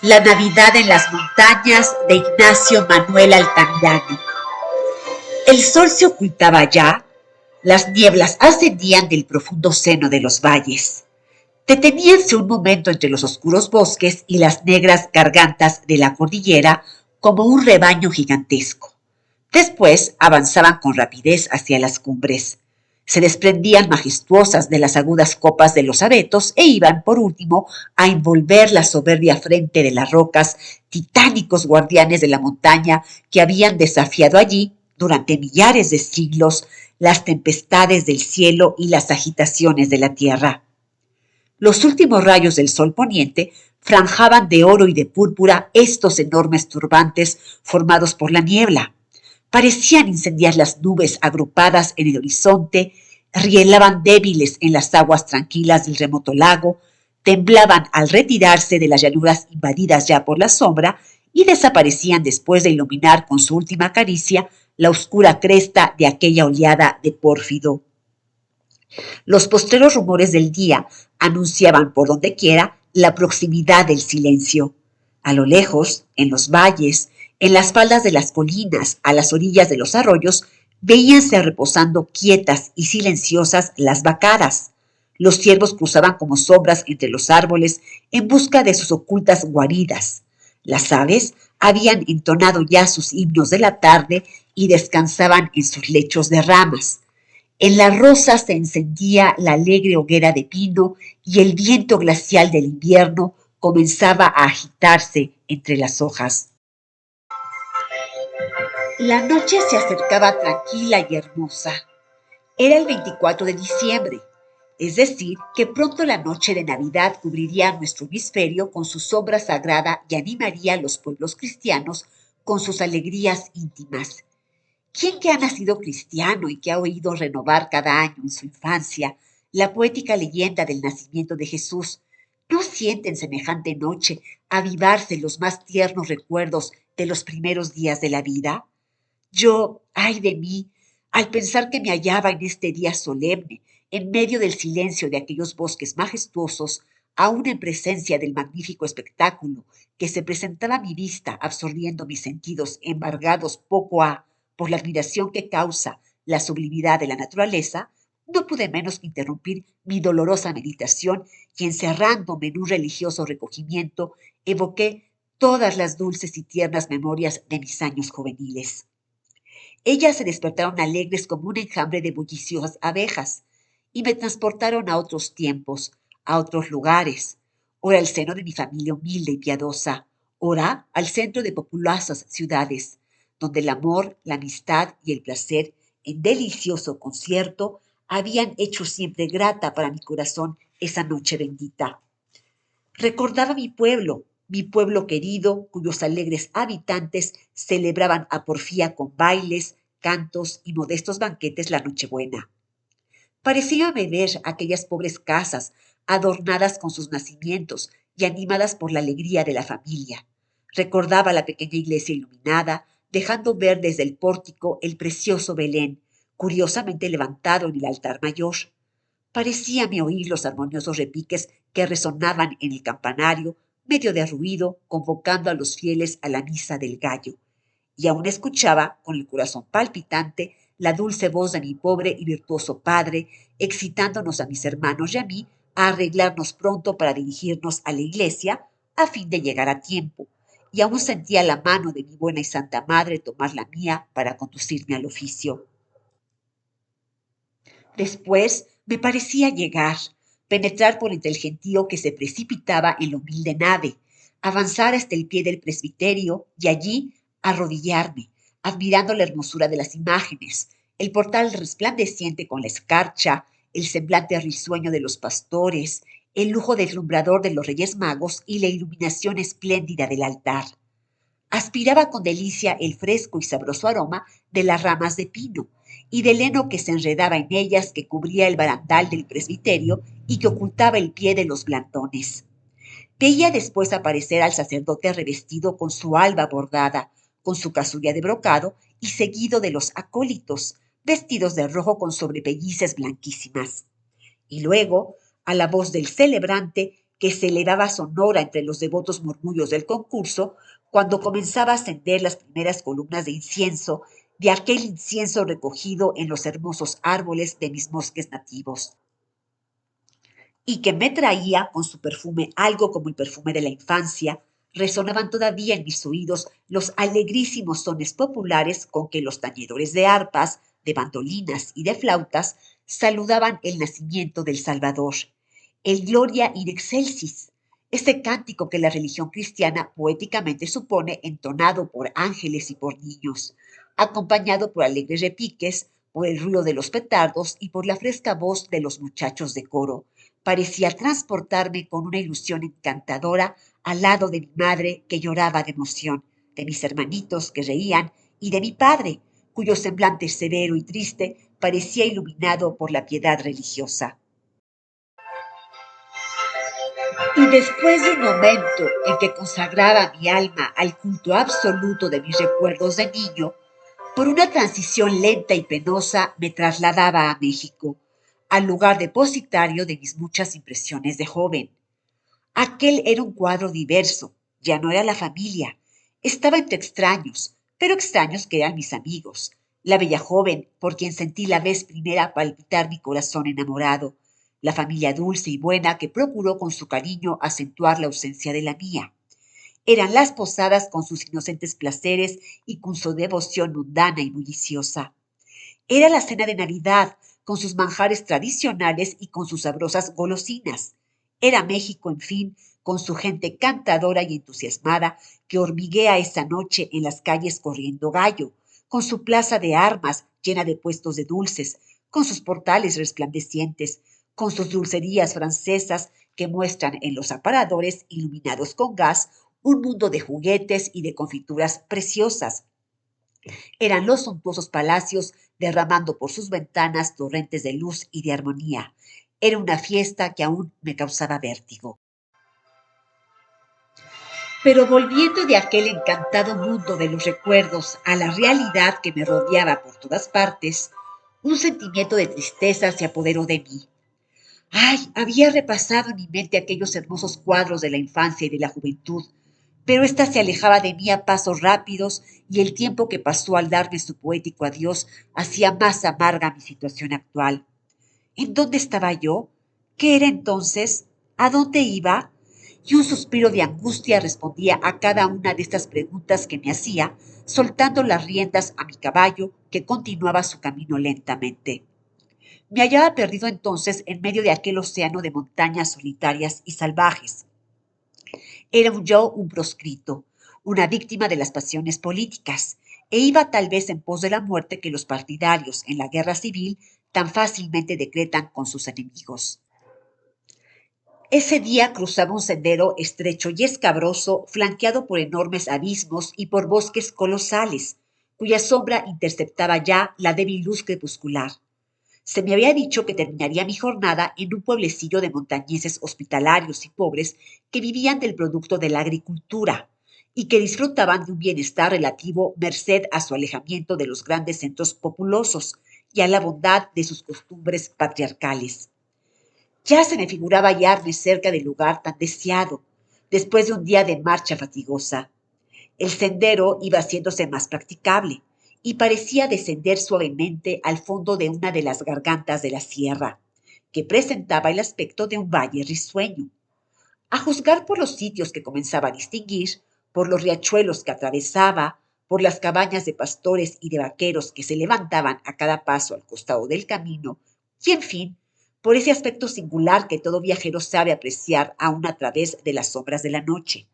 La Navidad en las montañas de Ignacio Manuel Altamirano. El sol se ocultaba ya, las nieblas ascendían del profundo seno de los valles. Deteníanse un momento entre los oscuros bosques y las negras gargantas de la cordillera como un rebaño gigantesco. Después avanzaban con rapidez hacia las cumbres. Se desprendían majestuosas de las agudas copas de los abetos e iban, por último, a envolver la soberbia frente de las rocas, titánicos guardianes de la montaña que habían desafiado allí, durante millares de siglos, las tempestades del cielo y las agitaciones de la tierra. Los últimos rayos del sol poniente franjaban de oro y de púrpura estos enormes turbantes formados por la niebla. Parecían incendiar las nubes agrupadas en el horizonte, rielaban débiles en las aguas tranquilas del remoto lago, temblaban al retirarse de las llanuras invadidas ya por la sombra y desaparecían después de iluminar con su última caricia la oscura cresta de aquella oleada de pórfido. Los postreros rumores del día anunciaban por dondequiera la proximidad del silencio. A lo lejos, en los valles, en las faldas de las colinas, a las orillas de los arroyos, veíanse reposando quietas y silenciosas las vacaras. Los ciervos cruzaban como sombras entre los árboles en busca de sus ocultas guaridas. Las aves habían entonado ya sus himnos de la tarde y descansaban en sus lechos de ramas. En las rosas se encendía la alegre hoguera de pino y el viento glacial del invierno comenzaba a agitarse entre las hojas. La noche se acercaba tranquila y hermosa. Era el 24 de diciembre, es decir, que pronto la noche de Navidad cubriría nuestro hemisferio con su sombra sagrada y animaría a los pueblos cristianos con sus alegrías íntimas. ¿Quién que ha nacido cristiano y que ha oído renovar cada año en su infancia la poética leyenda del nacimiento de Jesús, no siente en semejante noche avivarse los más tiernos recuerdos de los primeros días de la vida? Yo, ay de mí, al pensar que me hallaba en este día solemne, en medio del silencio de aquellos bosques majestuosos, aún en presencia del magnífico espectáculo que se presentaba a mi vista, absorbiendo mis sentidos embargados poco a por la admiración que causa la sublimidad de la naturaleza, no pude menos que interrumpir mi dolorosa meditación y encerrándome en un religioso recogimiento, evoqué todas las dulces y tiernas memorias de mis años juveniles. Ellas se despertaron alegres como un enjambre de bulliciosas abejas y me transportaron a otros tiempos, a otros lugares, ora al seno de mi familia humilde y piadosa, ora al centro de populosas ciudades, donde el amor, la amistad y el placer, en delicioso concierto, habían hecho siempre grata para mi corazón esa noche bendita. Recordaba mi pueblo querido, cuyos alegres habitantes celebraban a porfía con bailes, cantos y modestos banquetes la Nochebuena. Parecíame ver aquellas pobres casas adornadas con sus nacimientos y animadas por la alegría de la familia. Recordaba la pequeña iglesia iluminada, dejando ver desde el pórtico el precioso Belén, curiosamente levantado en el altar mayor. Parecíame oír los armoniosos repiques que resonaban en el campanario, medio de ruido, convocando a los fieles a la misa del gallo. Y aún escuchaba, con el corazón palpitante, la dulce voz de mi pobre y virtuoso padre, excitándonos a mis hermanos y a mí a arreglarnos pronto para dirigirnos a la iglesia, a fin de llegar a tiempo. Y aún sentía la mano de mi buena y santa madre tomar la mía para conducirme al oficio. Después me parecía llegar, penetrar por entre el gentío que se precipitaba en la humilde nave, avanzar hasta el pie del presbiterio y allí arrodillarme, admirando la hermosura de las imágenes, el portal resplandeciente con la escarcha, el semblante risueño de los pastores, el lujo deslumbrador de los Reyes Magos y la iluminación espléndida del altar. Aspiraba con delicia el fresco y sabroso aroma de las ramas de pino y del heno que se enredaba en ellas, que cubría el barandal del presbiterio y que ocultaba el pie de los blandones. Veía después aparecer al sacerdote revestido con su alba bordada, con su casulla de brocado y seguido de los acólitos, vestidos de rojo con sobrepellices blanquísimas. Y luego, a la voz del celebrante, que se elevaba sonora entre los devotos murmullos del concurso cuando comenzaba a ascender las primeras columnas de incienso, de aquel incienso recogido en los hermosos árboles de mis bosques nativos, y que me traía con su perfume algo como el perfume de la infancia. Resonaban todavía en mis oídos los alegrísimos sones populares con que los tañedores de arpas, de bandolinas y de flautas saludaban el nacimiento del Salvador, el Gloria in excelsis, ese cántico que la religión cristiana poéticamente supone entonado por ángeles y por niños, acompañado por alegres repiques, por el ruido de los petardos y por la fresca voz de los muchachos de coro. Parecía transportarme con una ilusión encantadora al lado de mi madre que lloraba de emoción, de mis hermanitos que reían y de mi padre, cuyo semblante severo y triste parecía iluminado por la piedad religiosa. Y después de un momento en que consagraba mi alma al culto absoluto de mis recuerdos de niño, por una transición lenta y penosa me trasladaba a México, al lugar depositario de mis muchas impresiones de joven. Aquel era un cuadro diverso, ya no era la familia, estaba entre extraños, pero extraños que eran mis amigos, la bella joven por quien sentí la vez primera palpitar mi corazón enamorado, la familia dulce y buena que procuró con su cariño acentuar la ausencia de la mía. Eran las posadas con sus inocentes placeres y con su devoción mundana y bulliciosa. Era la cena de Navidad, con sus manjares tradicionales y con sus sabrosas golosinas. Era México, en fin, con su gente cantadora y entusiasmada que hormiguea esa noche en las calles corriendo gallo, con su plaza de armas llena de puestos de dulces, con sus portales resplandecientes, con sus dulcerías francesas que muestran en los aparadores iluminados con gas un mundo de juguetes y de confituras preciosas. Eran los suntuosos palacios derramando por sus ventanas torrentes de luz y de armonía. Era una fiesta que aún me causaba vértigo. Pero volviendo de aquel encantado mundo de los recuerdos a la realidad que me rodeaba por todas partes, un sentimiento de tristeza se apoderó de mí. Ay, había repasado en mi mente aquellos hermosos cuadros de la infancia y de la juventud, pero ésta se alejaba de mí a pasos rápidos y el tiempo que pasó al darme su poético adiós hacía más amarga mi situación actual. ¿En dónde estaba yo? ¿Qué era entonces? ¿A dónde iba? Y un suspiro de angustia respondía a cada una de estas preguntas que me hacía, soltando las riendas a mi caballo que continuaba su camino lentamente. Me hallaba perdido entonces en medio de aquel océano de montañas solitarias y salvajes. Era yo un proscrito, una víctima de las pasiones políticas, e iba tal vez en pos de la muerte que los partidarios en la guerra civil tan fácilmente decretan con sus enemigos. Ese día cruzaba un sendero estrecho y escabroso, flanqueado por enormes abismos y por bosques colosales, cuya sombra interceptaba ya la débil luz crepuscular. Se me había dicho que terminaría mi jornada en un pueblecillo de montañeses hospitalarios y pobres que vivían del producto de la agricultura y que disfrutaban de un bienestar relativo merced a su alejamiento de los grandes centros populosos y a la bondad de sus costumbres patriarcales. Ya se me figuraba hallarme cerca del lugar tan deseado, después de un día de marcha fatigosa. El sendero iba haciéndose más practicable y parecía descender suavemente al fondo de una de las gargantas de la sierra, que presentaba el aspecto de un valle risueño. A juzgar por los sitios que comenzaba a distinguir, por los riachuelos que atravesaba, por las cabañas de pastores y de vaqueros que se levantaban a cada paso al costado del camino, y en fin, por ese aspecto singular que todo viajero sabe apreciar aún a través de las sombras de la noche.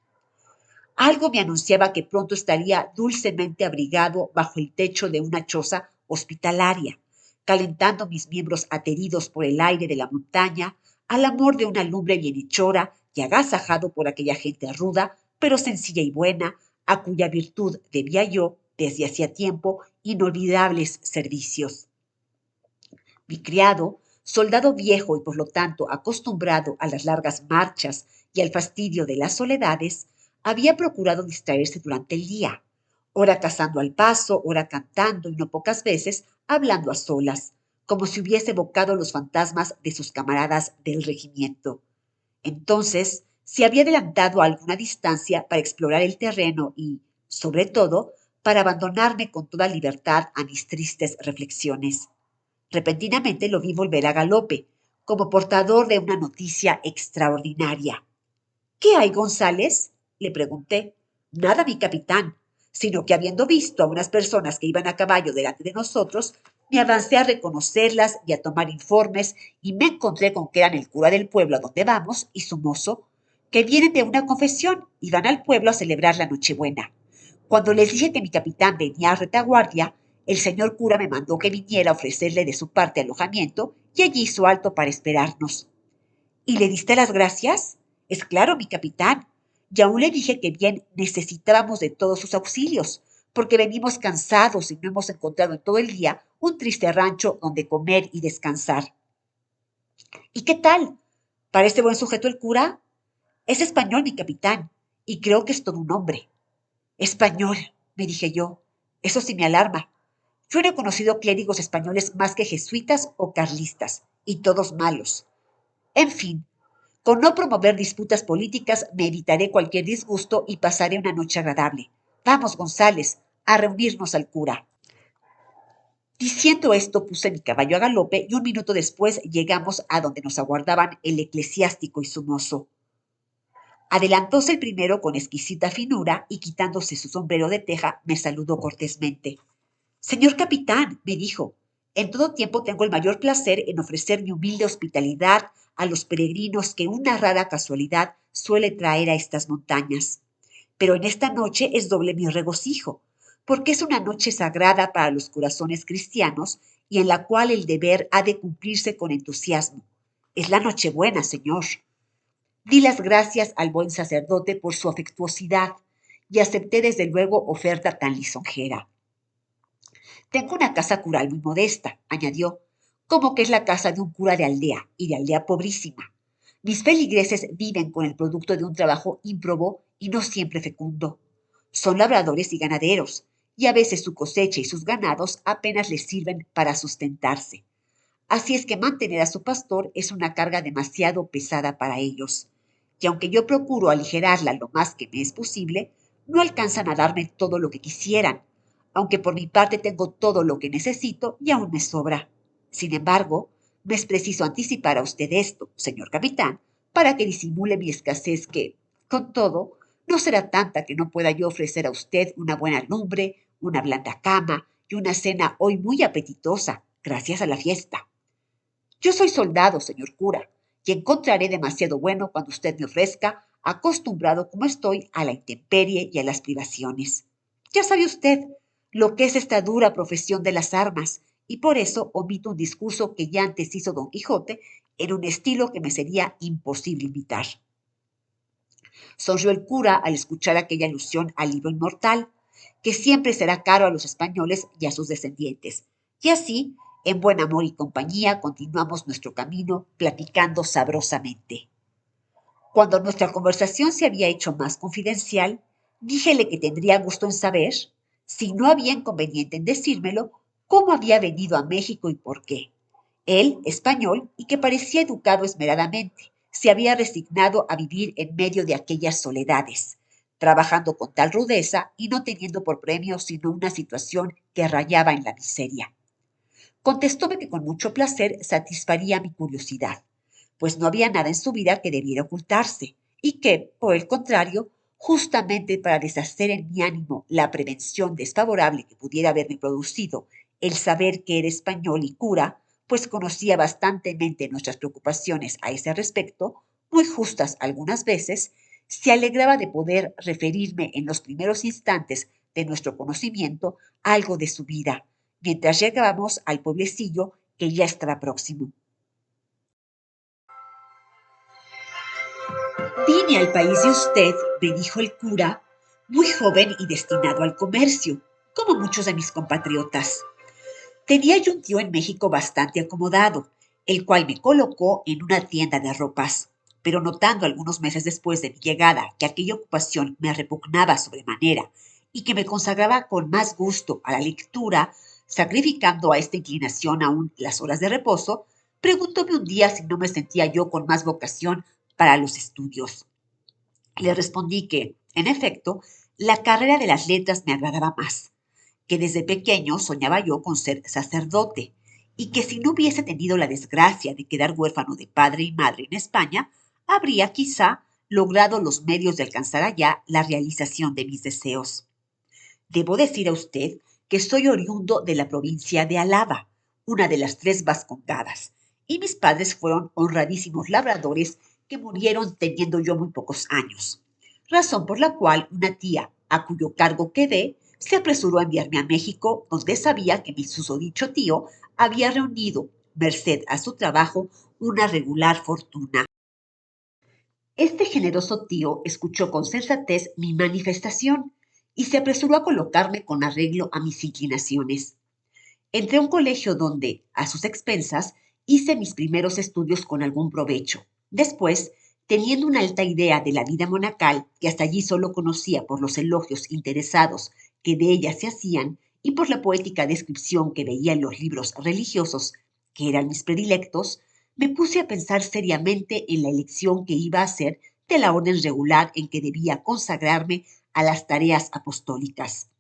Algo me anunciaba que pronto estaría dulcemente abrigado bajo el techo de una choza hospitalaria, calentando mis miembros ateridos por el aire de la montaña, al amor de una lumbre bienhechora y agasajado por aquella gente ruda, pero sencilla y buena, a cuya virtud debía yo, desde hacía tiempo, inolvidables servicios. Mi criado, soldado viejo y por lo tanto acostumbrado a las largas marchas y al fastidio de las soledades, había procurado distraerse durante el día, ora cazando al paso, ora cantando y no pocas veces hablando a solas, como si hubiese evocado los fantasmas de sus camaradas del regimiento. Entonces, se había adelantado a alguna distancia para explorar el terreno y, sobre todo, para abandonarme con toda libertad a mis tristes reflexiones. Repentinamente lo vi volver a galope, como portador de una noticia extraordinaria. ¿Qué hay, González? Le pregunté. Nada, mi capitán, sino que habiendo visto a unas personas que iban a caballo delante de nosotros, me avancé a reconocerlas y a tomar informes y me encontré con que eran el cura del pueblo a donde vamos y su mozo, que vienen de una confesión y van al pueblo a celebrar la Nochebuena. Cuando les dije que mi capitán venía a retaguardia, el señor cura me mandó que viniera a ofrecerle de su parte alojamiento y allí hizo alto para esperarnos. ¿Y le diste las gracias? Es claro, mi capitán. Y aún le dije que bien necesitábamos de todos sus auxilios, porque venimos cansados y no hemos encontrado en todo el día un triste rancho donde comer y descansar. ¿Y qué tal? ¿Parece buen sujeto el cura? Es español, mi capitán, y creo que es todo un hombre. Español, me dije yo. Eso sí me alarma. Yo no he conocido clérigos españoles más que jesuitas o carlistas, y todos malos. En fin, con no promover disputas políticas me evitaré cualquier disgusto y pasaré una noche agradable. Vamos, González, a reunirnos al cura. Diciendo esto, puse mi caballo a galope y un minuto después llegamos a donde nos aguardaban el eclesiástico y su mozo. Adelantóse el primero con exquisita finura y quitándose su sombrero de teja me saludó cortésmente. Señor capitán, me dijo, en todo tiempo tengo el mayor placer en ofrecer mi humilde hospitalidad a los peregrinos que una rara casualidad suele traer a estas montañas. Pero en esta noche es doble mi regocijo, porque es una noche sagrada para los corazones cristianos y en la cual el deber ha de cumplirse con entusiasmo. Es la Nochebuena, señor. Di las gracias al buen sacerdote por su afectuosidad y acepté desde luego oferta tan lisonjera. Tengo una casa cural muy modesta, añadió, como que es la casa de un cura de aldea, y de aldea pobrísima. Mis feligreses viven con el producto de un trabajo ímprobo y no siempre fecundo. Son labradores y ganaderos, y a veces su cosecha y sus ganados apenas les sirven para sustentarse. Así es que mantener a su pastor es una carga demasiado pesada para ellos. Y aunque yo procuro aligerarla lo más que me es posible, no alcanzan a darme todo lo que quisieran, aunque por mi parte tengo todo lo que necesito y aún me sobra. Sin embargo, me es preciso anticipar a usted esto, señor capitán, para que disimule mi escasez que, con todo, no será tanta que no pueda yo ofrecer a usted una buena lumbre, una blanda cama y una cena hoy muy apetitosa, gracias a la fiesta. Yo soy soldado, señor cura, y encontraré demasiado bueno cuando usted me ofrezca, acostumbrado como estoy a la intemperie y a las privaciones. Ya sabe usted lo que es esta dura profesión de las armas, y por eso omito un discurso que ya antes hizo don Quijote en un estilo que me sería imposible imitar. Sonrió el cura al escuchar aquella alusión al libro inmortal, que siempre será caro a los españoles y a sus descendientes. Y así, en buen amor y compañía, continuamos nuestro camino platicando sabrosamente. Cuando nuestra conversación se había hecho más confidencial, díjele que tendría gusto en saber, si no había inconveniente en decírmelo, cómo había venido a México y por qué. Él, español, y que parecía educado esmeradamente, se había resignado a vivir en medio de aquellas soledades, trabajando con tal rudeza y no teniendo por premio sino una situación que rayaba en la miseria. Contestóme que con mucho placer satisfaría mi curiosidad, pues no había nada en su vida que debiera ocultarse, y que, por el contrario, justamente para deshacer en mi ánimo la prevención desfavorable que pudiera haberme producido el saber que era español y cura, pues conocía bastantemente nuestras preocupaciones a ese respecto, muy justas algunas veces, se alegraba de poder referirme en los primeros instantes de nuestro conocimiento algo de su vida, mientras llegábamos al pueblecillo que ya estaba próximo. Vine al país de usted, me dijo el cura, muy joven y destinado al comercio, como muchos de mis compatriotas. Tenía yo un tío en México bastante acomodado, el cual me colocó en una tienda de ropas, pero notando algunos meses después de mi llegada que aquella ocupación me repugnaba sobremanera y que me consagraba con más gusto a la lectura, sacrificando a esta inclinación aún las horas de reposo, preguntóme un día si no me sentía yo con más vocación para los estudios. Le respondí que, en efecto, la carrera de las letras me agradaba más, que desde pequeño soñaba yo con ser sacerdote y que si no hubiese tenido la desgracia de quedar huérfano de padre y madre en España, habría quizá logrado los medios de alcanzar allá la realización de mis deseos. Debo decir a usted que soy oriundo de la provincia de Álava, una de las tres Vascongadas, y mis padres fueron honradísimos labradores que murieron teniendo yo muy pocos años, razón por la cual una tía a cuyo cargo quedé se apresuró a enviarme a México, donde sabía que mi susodicho tío había reunido, merced a su trabajo, una regular fortuna. Este generoso tío escuchó con sensatez mi manifestación y se apresuró a colocarme con arreglo a mis inclinaciones. Entré a un colegio donde, a sus expensas, hice mis primeros estudios con algún provecho. Después, teniendo una alta idea de la vida monacal, que hasta allí solo conocía por los elogios interesados que de ella se hacían y por la poética descripción que veía en los libros religiosos, que eran mis predilectos, me puse a pensar seriamente en la elección que iba a hacer de la orden regular en que debía consagrarme a las tareas apostólicas.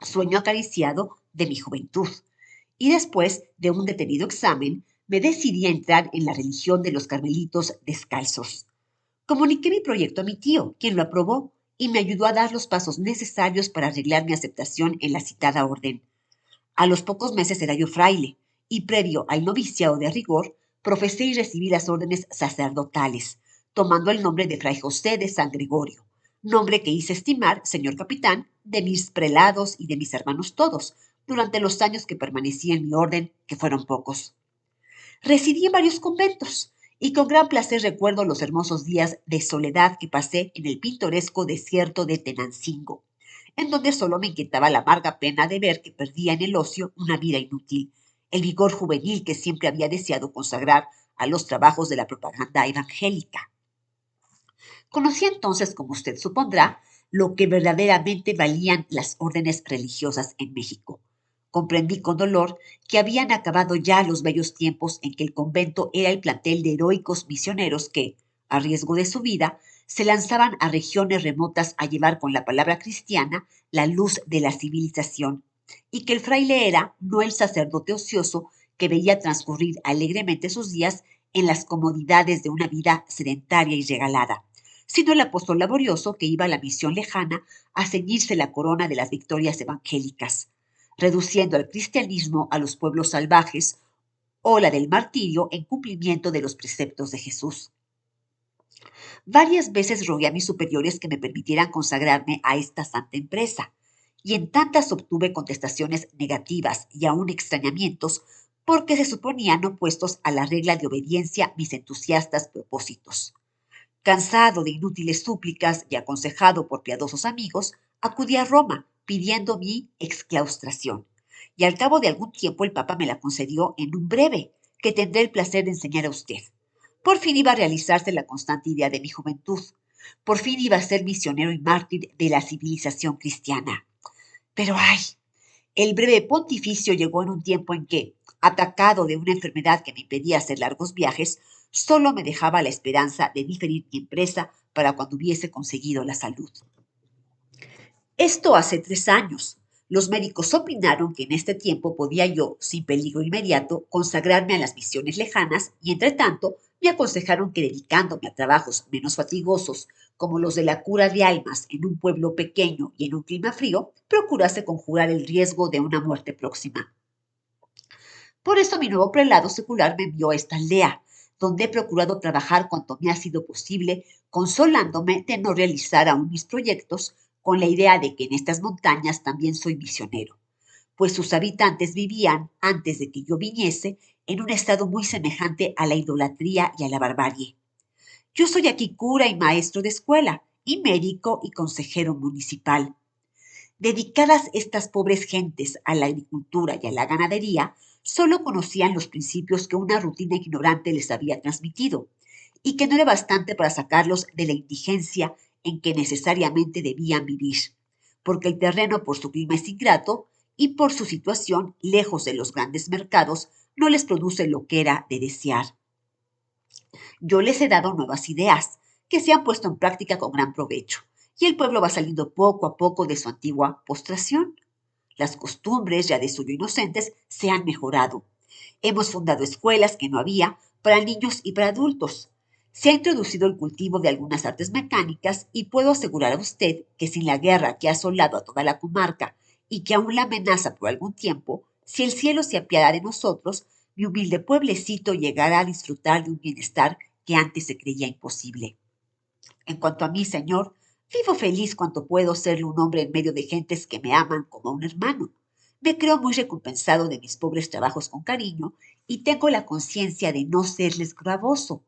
Sueño acariciado de mi juventud. Y después de un detenido examen, me decidí a entrar en la religión de los carmelitos descalzos. Comuniqué mi proyecto a mi tío, quien lo aprobó y me ayudó a dar los pasos necesarios para arreglar mi aceptación en la citada orden. A los pocos meses era yo fraile, y previo al noviciado de rigor, profesé y recibí las órdenes sacerdotales, tomando el nombre de Fray José de San Gregorio, nombre que hice estimar, señor capitán, de mis prelados y de mis hermanos todos, durante los años que permanecí en mi orden, que fueron pocos. Residí en varios conventos, y con gran placer recuerdo los hermosos días de soledad que pasé en el pintoresco desierto de Tenancingo, en donde solo me inquietaba la amarga pena de ver que perdía en el ocio una vida inútil, el vigor juvenil que siempre había deseado consagrar a los trabajos de la propaganda evangélica. Conocí entonces, como usted supondrá, lo que verdaderamente valían las órdenes religiosas en México. Comprendí con dolor que habían acabado ya los bellos tiempos en que el convento era el plantel de heroicos misioneros que, a riesgo de su vida, se lanzaban a regiones remotas a llevar con la palabra cristiana la luz de la civilización, y que el fraile era no el sacerdote ocioso que veía transcurrir alegremente sus días en las comodidades de una vida sedentaria y regalada, sino el apóstol laborioso que iba a la misión lejana a ceñirse la corona de las victorias evangélicas, reduciendo al cristianismo a los pueblos salvajes o la del martirio en cumplimiento de los preceptos de Jesús. Varias veces rogué a mis superiores que me permitieran consagrarme a esta santa empresa, y en tantas obtuve contestaciones negativas y aún extrañamientos porque se suponían opuestos a la regla de obediencia mis entusiastas propósitos. Cansado de inútiles súplicas y aconsejado por piadosos amigos, acudí a Roma pidiendo mi exclaustración, y al cabo de algún tiempo el Papa me la concedió en un breve que tendré el placer de enseñar a usted. Por fin iba a realizarse la constante idea de mi juventud. Por fin iba a ser misionero y mártir de la civilización cristiana. Pero ¡ay! El breve pontificio llegó en un tiempo en que, atacado de una enfermedad que me impedía hacer largos viajes, solo me dejaba la esperanza de diferir mi empresa para cuando hubiese conseguido la salud. Esto hace 3 años. Los médicos opinaron que en este tiempo podía yo, sin peligro inmediato, consagrarme a las misiones lejanas y, entre tanto, me aconsejaron que dedicándome a trabajos menos fatigosos, como los de la cura de almas en un pueblo pequeño y en un clima frío, procurase conjurar el riesgo de una muerte próxima. Por eso mi nuevo prelado secular me envió a esta aldea, donde he procurado trabajar cuanto me ha sido posible, consolándome de no realizar aún mis proyectos, con la idea de que en estas montañas también soy misionero, pues sus habitantes vivían, antes de que yo viniese, en un estado muy semejante a la idolatría y a la barbarie. Yo soy aquí cura y maestro de escuela, y médico y consejero municipal. Dedicadas estas pobres gentes a la agricultura y a la ganadería, solo conocían los principios que una rutina ignorante les había transmitido, y que no era bastante para sacarlos de la indigencia en que necesariamente debían vivir, porque el terreno por su clima es ingrato y por su situación lejos de los grandes mercados no les produce lo que era de desear. Yo les he dado nuevas ideas, que se han puesto en práctica con gran provecho, y el pueblo va saliendo poco a poco de su antigua postración. Las costumbres, ya de suyo inocentes, se han mejorado. Hemos fundado escuelas que no había para niños y para adultos. Se ha introducido el cultivo de algunas artes mecánicas y puedo asegurar a usted que sin la guerra que ha asolado a toda la comarca y que aún la amenaza por algún tiempo, si el cielo se apiada de nosotros, mi humilde pueblecito llegará a disfrutar de un bienestar que antes se creía imposible. En cuanto a mí, señor, vivo feliz cuanto puedo serle un hombre en medio de gentes que me aman como a un hermano. Me creo muy recompensado de mis pobres trabajos con cariño y tengo la conciencia de no serles gravoso,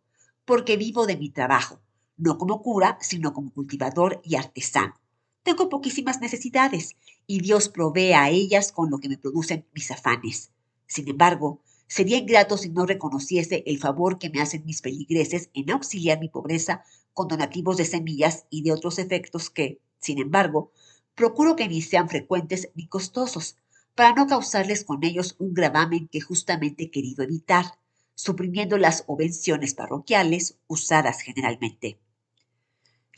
porque vivo de mi trabajo, no como cura, sino como cultivador y artesano. Tengo poquísimas necesidades y Dios provee a ellas con lo que me producen mis afanes. Sin embargo, sería ingrato si no reconociese el favor que me hacen mis feligreses en auxiliar mi pobreza con donativos de semillas y de otros efectos que, sin embargo, procuro que ni sean frecuentes ni costosos, para no causarles con ellos un gravamen que justamente he querido evitar, suprimiendo las obvenciones parroquiales usadas generalmente.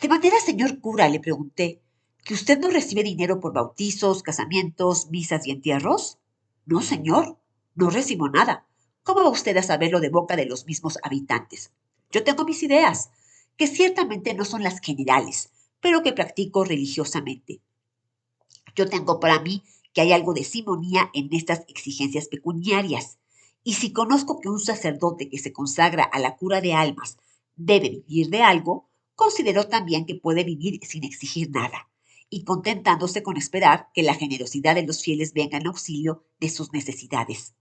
De manera, señor cura, le pregunté, ¿que usted no recibe dinero por bautizos, casamientos, misas y entierros? No, señor, no recibo nada. ¿Cómo va usted a saberlo de boca de los mismos habitantes? Yo tengo mis ideas, que ciertamente no son las generales, pero que practico religiosamente. Yo tengo para mí que hay algo de simonía en estas exigencias pecuniarias, y si conozco que un sacerdote que se consagra a la cura de almas debe vivir de algo, considero también que puede vivir sin exigir nada, y contentándose con esperar que la generosidad de los fieles venga en auxilio de sus necesidades.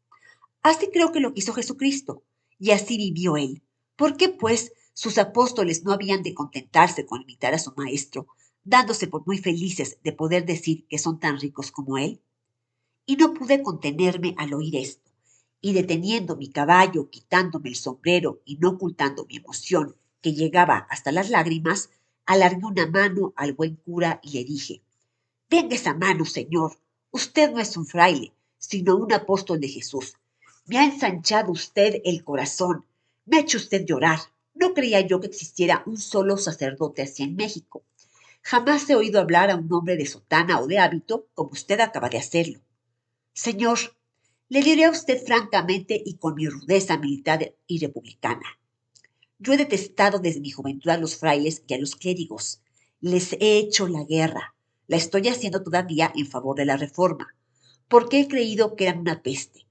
Así creo que lo quiso Jesucristo, y así vivió él. ¿Por qué, pues, sus apóstoles no habían de contentarse con imitar a su Maestro, dándose por muy felices de poder decir que son tan ricos como él? Y no pude contenerme al oír esto, y deteniendo mi caballo, quitándome el sombrero y no ocultando mi emoción, que llegaba hasta las lágrimas, alargué una mano al buen cura y le dije, venga esa mano, señor. Usted no es un fraile, sino un apóstol de Jesús. Me ha ensanchado usted el corazón. Me ha hecho usted llorar. No creía yo que existiera un solo sacerdote así en México. Jamás he oído hablar a un hombre de sotana o de hábito como usted acaba de hacerlo. Señor, le diré a usted francamente y con mi rudeza militar y republicana. Yo he detestado desde mi juventud a los frailes y a los clérigos. Les he hecho la guerra. La estoy haciendo todavía en favor de la reforma, porque he creído que eran una peste.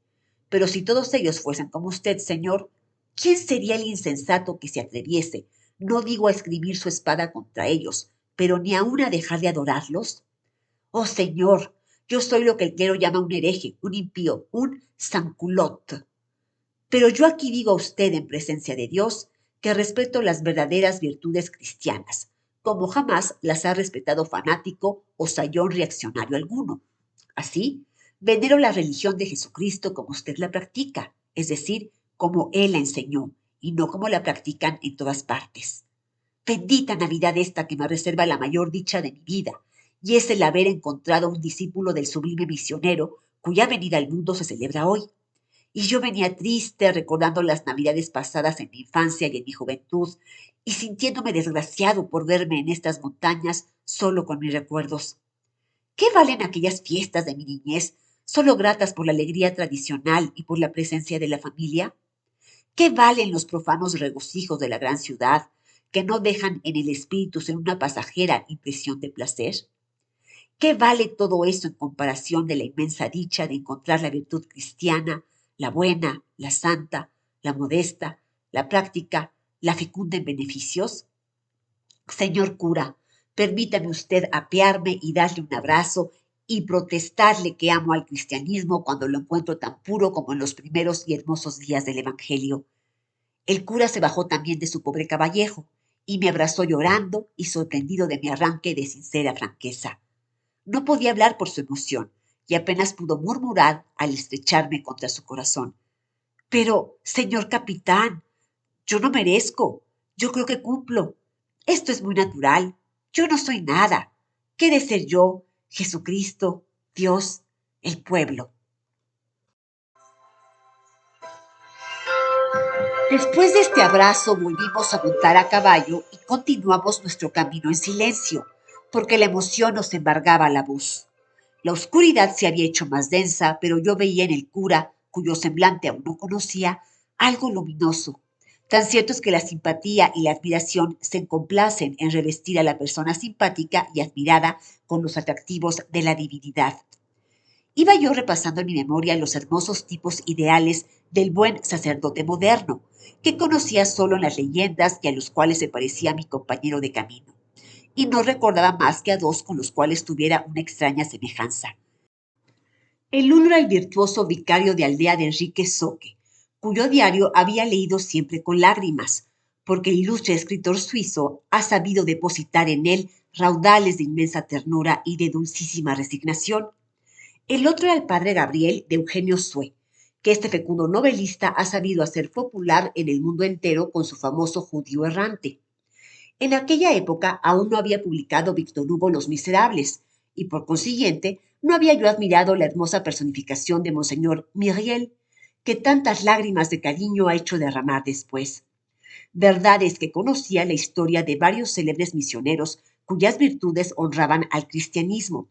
Pero si todos ellos fuesen como usted, señor, ¿quién sería el insensato que se atreviese, no digo a escribir su espada contra ellos, pero ni aun a dejar de adorarlos? Oh, señor, yo soy lo que el clero llama un hereje, un impío, un sanculot. Pero yo aquí digo a usted en presencia de Dios que respeto las verdaderas virtudes cristianas, como jamás las ha respetado fanático o sayón reaccionario alguno. Así, venero la religión de Jesucristo como usted la practica, es decir, como Él la enseñó, y no como la practican en todas partes. Bendita Navidad esta que me reserva la mayor dicha de mi vida, y es el haber encontrado un discípulo del sublime misionero cuya venida al mundo se celebra hoy. Y yo venía triste recordando las navidades pasadas en mi infancia y en mi juventud, y sintiéndome desgraciado por verme en estas montañas solo con mis recuerdos. ¿Qué valen aquellas fiestas de mi niñez, solo gratas por la alegría tradicional y por la presencia de la familia? ¿Qué valen los profanos regocijos de la gran ciudad, que no dejan en el espíritu ser una pasajera impresión de placer? ¿Qué vale todo eso en comparación de la inmensa dicha de encontrar la virtud cristiana, la buena, la santa, la modesta, la práctica, la fecunda en beneficios? Señor cura, permítame usted apearme y darle un abrazo y protestarle que amo al cristianismo cuando lo encuentro tan puro como en los primeros y hermosos días del Evangelio. El cura se bajó también de su pobre caballejo y me abrazó llorando y sorprendido de mi arranque de sincera franqueza. No podía hablar por su emoción y apenas pudo murmurar al estrecharme contra su corazón. Pero, señor capitán, yo no merezco. Yo creo que cumplo. Esto es muy natural. Yo no soy nada. ¿Qué de ser yo, Jesucristo, Dios, el pueblo? Después de este abrazo volvimos a montar a caballo y continuamos nuestro camino en silencio, porque la emoción nos embargaba la voz. La oscuridad se había hecho más densa, pero yo veía en el cura, cuyo semblante aún no conocía, algo luminoso. Tan cierto es que la simpatía y la admiración se complacen en revestir a la persona simpática y admirada con los atractivos de la divinidad. Iba yo repasando en mi memoria los hermosos tipos ideales del buen sacerdote moderno, que conocía solo en las leyendas y a los cuales se parecía mi compañero de camino, y no recordaba más que a dos con los cuales tuviera una extraña semejanza. El uno era el virtuoso vicario de aldea de Enrique Soque, cuyo diario había leído siempre con lágrimas, porque el ilustre escritor suizo ha sabido depositar en él raudales de inmensa ternura y de dulcísima resignación. El otro era el padre Gabriel de Eugenio Sue, que este fecundo novelista ha sabido hacer popular en el mundo entero con su famoso Judío errante. En aquella época aún no había publicado Víctor Hugo Los Miserables, y por consiguiente no había yo admirado la hermosa personificación de Monseñor Myriel, que tantas lágrimas de cariño ha hecho derramar después. Verdad es que conocía la historia de varios célebres misioneros cuyas virtudes honraban al cristianismo,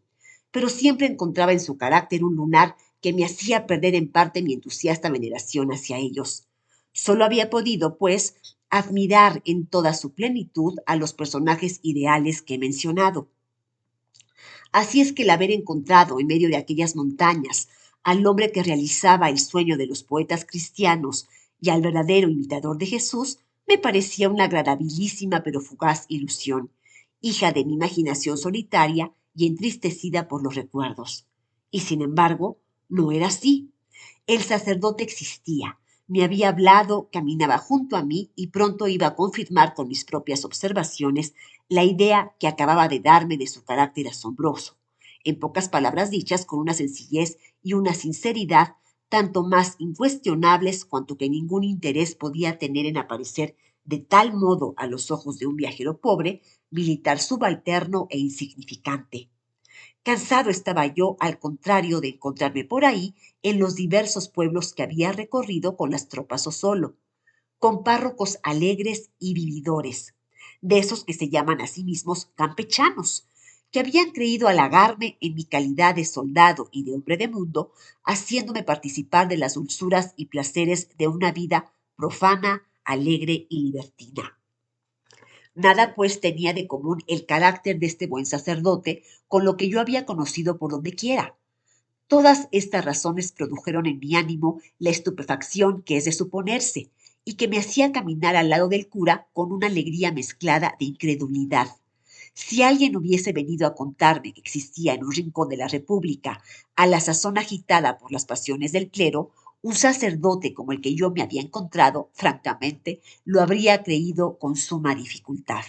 pero siempre encontraba en su carácter un lunar que me hacía perder en parte mi entusiasta veneración hacia ellos. Solo había podido, pues, admirar en toda su plenitud a los personajes ideales que he mencionado. Así es que el haber encontrado en medio de aquellas montañas al hombre que realizaba el sueño de los poetas cristianos y al verdadero imitador de Jesús me parecía una agradabilísima pero fugaz ilusión, hija de mi imaginación solitaria y entristecida por los recuerdos. Y sin embargo, no era así. El sacerdote existía, me había hablado, caminaba junto a mí y pronto iba a confirmar con mis propias observaciones la idea que acababa de darme de su carácter asombroso. En pocas palabras dichas, con una sencillez y una sinceridad tanto más incuestionables cuanto que ningún interés podía tener en aparecer de tal modo a los ojos de un viajero pobre, militar subalterno e insignificante. Cansado estaba yo, al contrario, de encontrarme por ahí en los diversos pueblos que había recorrido con las tropas o solo, con párrocos alegres y vividores, de esos que se llaman a sí mismos campechanos, que habían creído halagarme en mi calidad de soldado y de hombre de mundo, haciéndome participar de las dulzuras y placeres de una vida profana, alegre y libertina. Nada, pues, tenía de común el carácter de este buen sacerdote con lo que yo había conocido por donde quiera. Todas estas razones produjeron en mi ánimo la estupefacción que es de suponerse, y que me hacía caminar al lado del cura con una alegría mezclada de incredulidad. Si alguien hubiese venido a contarme que existía en un rincón de la República, a la sazón agitada por las pasiones del clero, un sacerdote como el que yo me había encontrado, francamente, lo habría creído con suma dificultad.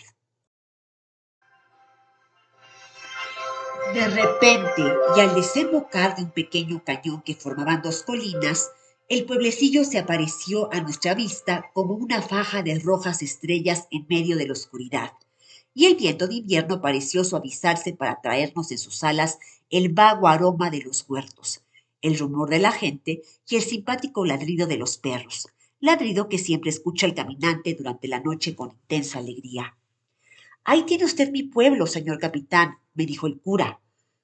De repente, y al desembocar de un pequeño cañón que formaban dos colinas, el pueblecillo se apareció a nuestra vista como una faja de rojas estrellas en medio de la oscuridad, y el viento de invierno pareció suavizarse para traernos en sus alas el vago aroma de los huertos, el rumor de la gente y el simpático ladrido de los perros, ladrido que siempre escucha el caminante durante la noche con intensa alegría. Ahí tiene usted mi pueblo, señor capitán, me dijo el cura.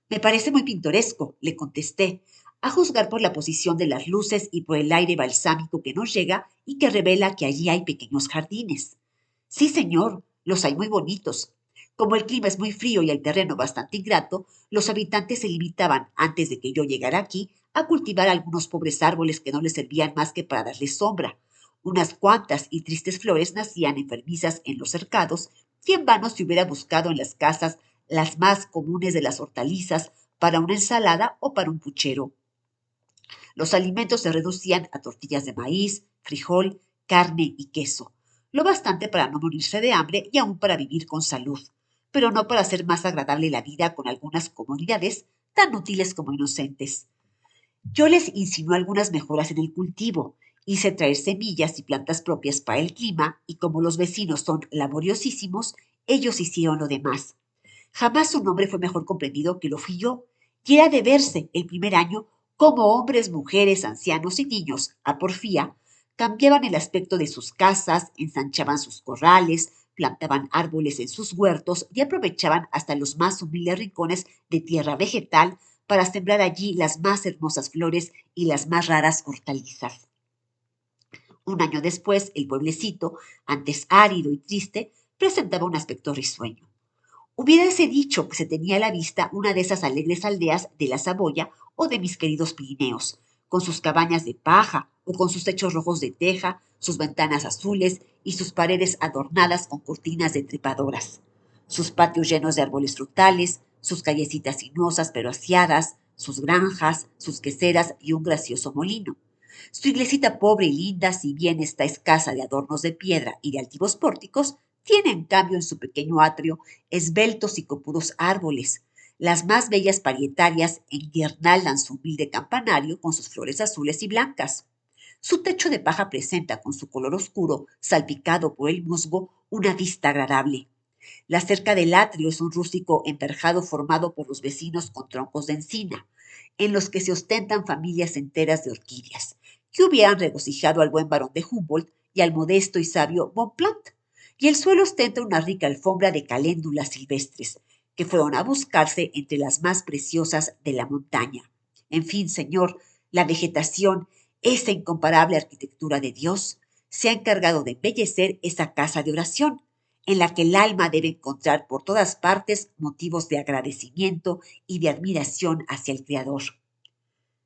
Me parece muy pintoresco, le contesté, a juzgar por la posición de las luces y por el aire balsámico que nos llega y que revela que allí hay pequeños jardines. Sí, señor, los hay muy bonitos. Como el clima es muy frío y el terreno bastante ingrato, los habitantes se limitaban, antes de que yo llegara aquí, a cultivar algunos pobres árboles que no les servían más que para darles sombra. Unas cuantas y tristes flores nacían enfermizas en los cercados, y en vano se hubiera buscado en las casas las más comunes de las hortalizas para una ensalada o para un puchero. Los alimentos se reducían a tortillas de maíz, frijol, carne y queso, lo bastante para no morirse de hambre y aún para vivir con salud, pero no para hacer más agradable la vida con algunas comodidades tan útiles como inocentes. Yo les insinué algunas mejoras en el cultivo, hice traer semillas y plantas propias para el clima, y como los vecinos son laboriosísimos, ellos hicieron lo demás. Jamás un hombre fue mejor comprendido que lo fui yo, y era de verse el primer año cómo hombres, mujeres, ancianos y niños, a porfía, Cambiaban el aspecto de sus casas, ensanchaban sus corrales, plantaban árboles en sus huertos y aprovechaban hasta los más humildes rincones de tierra vegetal para sembrar allí las más hermosas flores y las más raras hortalizas. Un año después, el pueblecito, antes árido y triste, presentaba un aspecto risueño. Hubiérase dicho que se tenía a la vista una de esas alegres aldeas de la Saboya o de mis queridos Pirineos, con sus cabañas de paja o con sus techos rojos de teja, sus ventanas azules y sus paredes adornadas con cortinas de trepadoras, sus patios llenos de árboles frutales, sus callecitas sinuosas pero aseadas, sus granjas, sus queseras y un gracioso molino. Su iglesita pobre y linda, si bien está escasa de adornos de piedra y de altivos pórticos, tiene en cambio en su pequeño atrio esbeltos y copudos árboles. Las más bellas parietarias enguirnaldan su humilde campanario con sus flores azules y blancas. Su techo de paja presenta, con su color oscuro, salpicado por el musgo, una vista agradable. La cerca del atrio es un rústico enverjado formado por los vecinos con troncos de encina, en los que se ostentan familias enteras de orquídeas, que hubieran regocijado al buen barón de Humboldt y al modesto y sabio Bonpland. Y el suelo ostenta una rica alfombra de caléndulas silvestres, que fueron a buscarse entre las más preciosas de la montaña. En fin, señor, la vegetación, esa incomparable arquitectura de Dios, se ha encargado de embellecer esa casa de oración, en la que el alma debe encontrar por todas partes motivos de agradecimiento y de admiración hacia el Creador.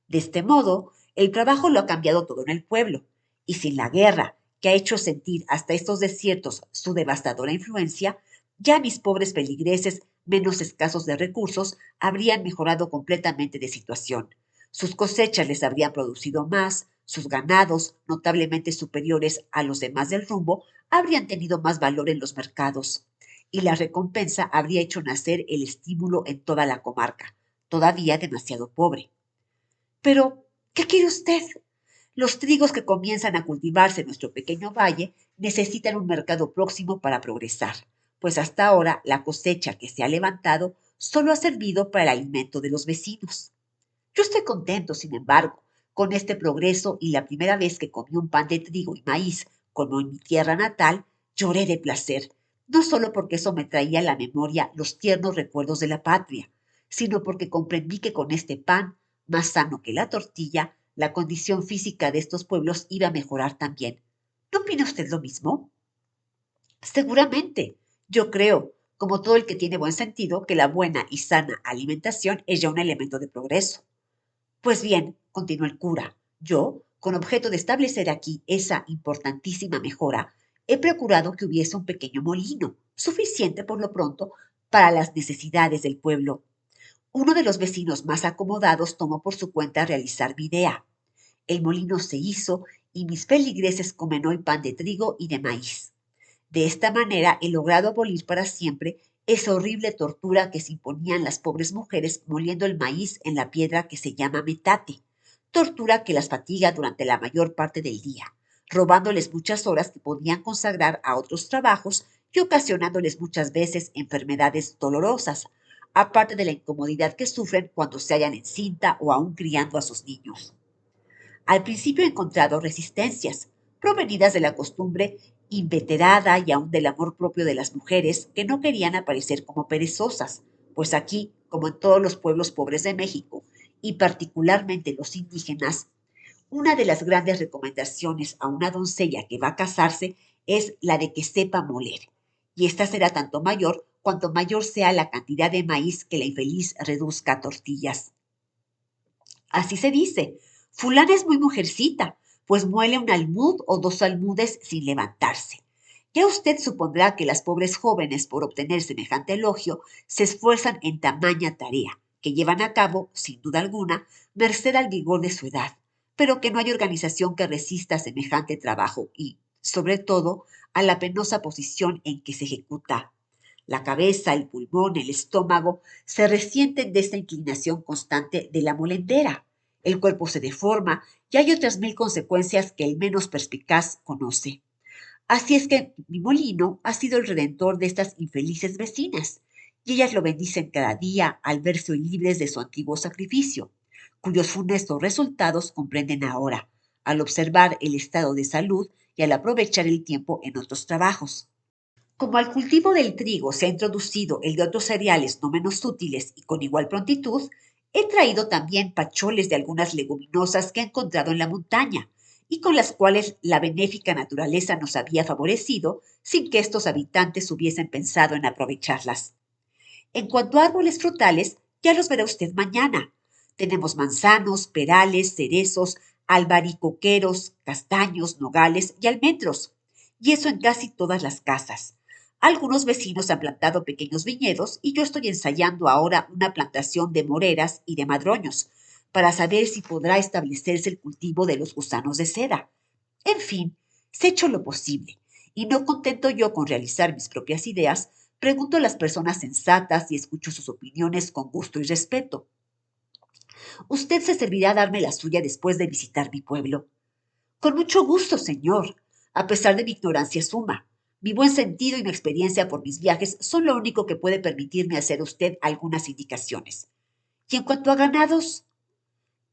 De este modo, el trabajo lo ha cambiado todo en el pueblo, y sin la guerra, que ha hecho sentir hasta estos desiertos su devastadora influencia, ya mis pobres feligreses, menos escasos de recursos, habrían mejorado completamente de situación. Sus cosechas les habrían producido más, sus ganados, notablemente superiores a los demás del rumbo, habrían tenido más valor en los mercados, y la recompensa habría hecho nacer el estímulo en toda la comarca, todavía demasiado pobre. Pero, ¿qué quiere usted? Los trigos que comienzan a cultivarse en nuestro pequeño valle necesitan un mercado próximo para progresar, pues hasta ahora la cosecha que se ha levantado solo ha servido para el alimento de los vecinos. Yo estoy contento, sin embargo, con este progreso y la primera vez que comí un pan de trigo y maíz, como en mi tierra natal, lloré de placer, no solo porque eso me traía a la memoria los tiernos recuerdos de la patria, sino porque comprendí que con este pan, más sano que la tortilla, la condición física de estos pueblos iba a mejorar también. ¿No opina usted lo mismo? Seguramente. Yo creo, como todo el que tiene buen sentido, que la buena y sana alimentación es ya un elemento de progreso. Pues bien, continuó el cura, yo, con objeto de establecer aquí esa importantísima mejora, he procurado que hubiese un pequeño molino, suficiente por lo pronto para las necesidades del pueblo. Uno de los vecinos más acomodados tomó por su cuenta realizar mi idea. El molino se hizo y mis feligreses comen hoy pan de trigo y de maíz. De esta manera he logrado abolir para siempre esa horrible tortura que se imponían las pobres mujeres moliendo el maíz en la piedra que se llama metate, tortura que las fatiga durante la mayor parte del día, robándoles muchas horas que podían consagrar a otros trabajos y ocasionándoles muchas veces enfermedades dolorosas, aparte de la incomodidad que sufren cuando se hallan encinta o aún criando a sus niños. Al principio he encontrado resistencias, provenidas de la costumbre inveterada y aún del amor propio de las mujeres que no querían aparecer como perezosas, pues aquí, como en todos los pueblos pobres de México, y particularmente los indígenas, una de las grandes recomendaciones a una doncella que va a casarse es la de que sepa moler, y esta será tanto mayor cuanto mayor sea la cantidad de maíz que la infeliz reduzca a tortillas. Así se dice. Fulana es muy mujercita, pues muele un almud o dos almudes sin levantarse. Ya usted supondrá que las pobres jóvenes, por obtener semejante elogio, se esfuerzan en tamaña tarea, que llevan a cabo, sin duda alguna, merced al vigor de su edad, pero que no hay organización que resista semejante trabajo y, sobre todo, a la penosa posición en que se ejecuta. La cabeza, el pulmón, el estómago se resienten de esta inclinación constante de la molendera. El cuerpo se deforma y hay otras mil consecuencias que el menos perspicaz conoce. Así es que mi molino ha sido el redentor de estas infelices vecinas, y ellas lo bendicen cada día al verse hoy libres de su antiguo sacrificio, cuyos funestos resultados comprenden ahora, al observar el estado de salud y al aprovechar el tiempo en otros trabajos. Como al cultivo del trigo se ha introducido el de otros cereales no menos útiles y con igual prontitud, he traído también pacholes de algunas leguminosas que he encontrado en la montaña y con las cuales la benéfica naturaleza nos había favorecido sin que estos habitantes hubiesen pensado en aprovecharlas. En cuanto a árboles frutales, ya los verá usted mañana. Tenemos manzanos, perales, cerezos, albaricoqueros, castaños, nogales y almendros. Y eso en casi todas las casas. Algunos vecinos han plantado pequeños viñedos y yo estoy ensayando ahora una plantación de moreras y de madroños para saber si podrá establecerse el cultivo de los gusanos de seda. En fin, se ha hecho lo posible y no contento yo con realizar mis propias ideas, pregunto a las personas sensatas y escucho sus opiniones con gusto y respeto. ¿Usted se servirá a darme la suya después de visitar mi pueblo? Con mucho gusto, señor, a pesar de mi ignorancia suma. Mi buen sentido y mi experiencia por mis viajes son lo único que puede permitirme hacer a usted algunas indicaciones. Y en cuanto a ganados,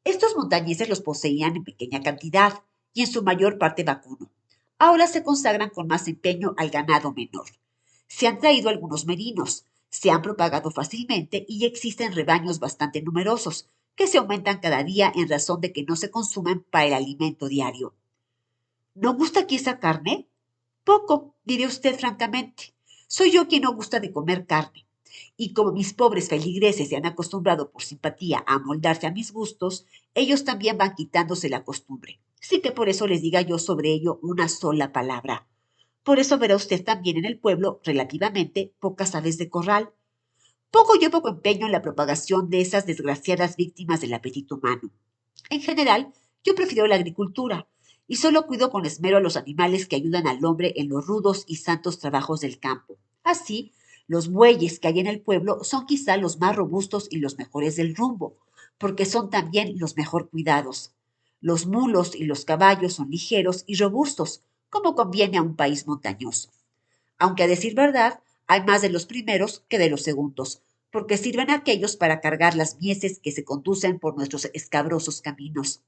estos montañeses los poseían en pequeña cantidad y en su mayor parte vacuno. Ahora se consagran con más empeño al ganado menor. Se han traído algunos merinos, se han propagado fácilmente y existen rebaños bastante numerosos, que se aumentan cada día en razón de que no se consumen para el alimento diario. ¿No gusta aquí esa carne? Poco, diré usted francamente. Soy yo quien no gusta de comer carne. Y como mis pobres feligreses se han acostumbrado por simpatía a amoldarse a mis gustos, ellos también van quitándose la costumbre, sin que por eso les diga yo sobre ello una sola palabra. Por eso verá usted también en el pueblo, relativamente, pocas aves de corral. Pongo yo poco empeño en la propagación de esas desgraciadas víctimas del apetito humano. En general, yo prefiero la agricultura y solo cuido con esmero a los animales que ayudan al hombre en los rudos y santos trabajos del campo. Así, los bueyes que hay en el pueblo son quizá los más robustos y los mejores del rumbo, porque son también los mejor cuidados. Los mulos y los caballos son ligeros y robustos, como conviene a un país montañoso. Aunque a decir verdad, hay más de los primeros que de los segundos, porque sirven aquellos para cargar las mieses que se conducen por nuestros escabrosos caminos.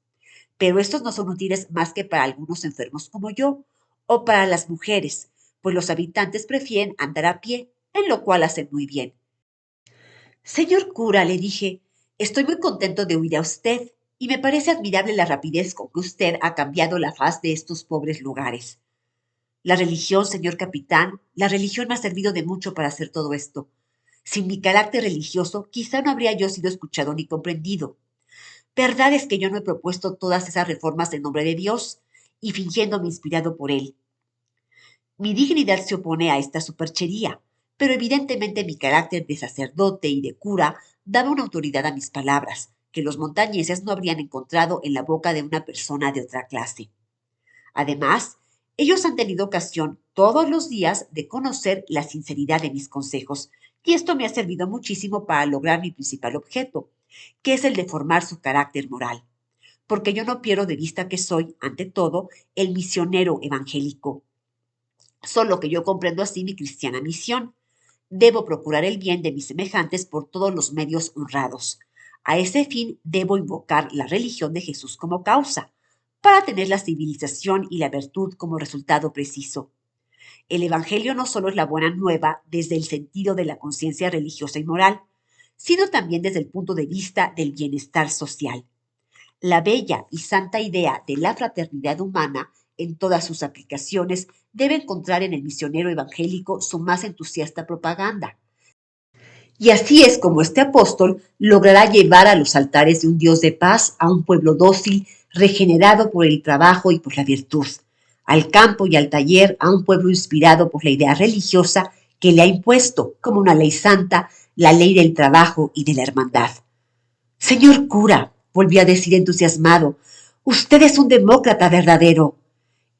Pero estos no son útiles más que para algunos enfermos como yo, o para las mujeres, pues los habitantes prefieren andar a pie, en lo cual hacen muy bien. Señor cura, le dije, estoy muy contento de oír a usted, y me parece admirable la rapidez con que usted ha cambiado la faz de estos pobres lugares. La religión, señor capitán, la religión me ha servido de mucho para hacer todo esto. Sin mi carácter religioso, quizá no habría yo sido escuchado ni comprendido. Verdad es que yo no he propuesto todas esas reformas en nombre de Dios y fingiéndome inspirado por él. Mi dignidad se opone a esta superchería, pero evidentemente mi carácter de sacerdote y de cura daba una autoridad a mis palabras, que los montañeses no habrían encontrado en la boca de una persona de otra clase. Además, ellos han tenido ocasión todos los días de conocer la sinceridad de mis consejos, y esto me ha servido muchísimo para lograr mi principal objeto, que es el de formar su carácter moral, porque yo no pierdo de vista que soy, ante todo, el misionero evangélico. Solo que yo comprendo así mi cristiana misión. Debo procurar el bien de mis semejantes por todos los medios honrados. A ese fin debo invocar la religión de Jesús como causa, para tener la civilización y la virtud como resultado preciso. El Evangelio no solo es la buena nueva desde el sentido de la conciencia religiosa y moral, sino también desde el punto de vista del bienestar social. La bella y santa idea de la fraternidad humana en todas sus aplicaciones debe encontrar en el misionero evangélico su más entusiasta propaganda. Y así es como este apóstol logrará llevar a los altares de un Dios de paz a un pueblo dócil, regenerado por el trabajo y por la virtud, al campo y al taller a un pueblo inspirado por la idea religiosa que le ha impuesto, como una ley santa, la ley del trabajo y de la hermandad. Señor cura, volvió a decir entusiasmado, usted es un demócrata verdadero.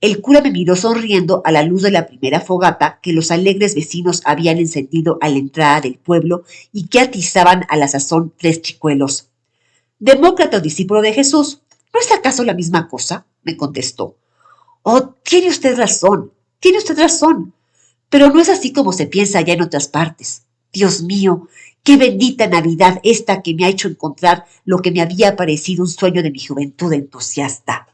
El cura me miró sonriendo a la luz de la primera fogata que los alegres vecinos habían encendido a la entrada del pueblo y que atizaban a la sazón 3 chicuelos. ¿Demócrata o discípulo de Jesús? ¿No es acaso la misma cosa? Me contestó. Oh, tiene usted razón, pero no es así como se piensa allá en otras partes. Dios mío, qué bendita Navidad esta que me ha hecho encontrar lo que me había parecido un sueño de mi juventud entusiasta.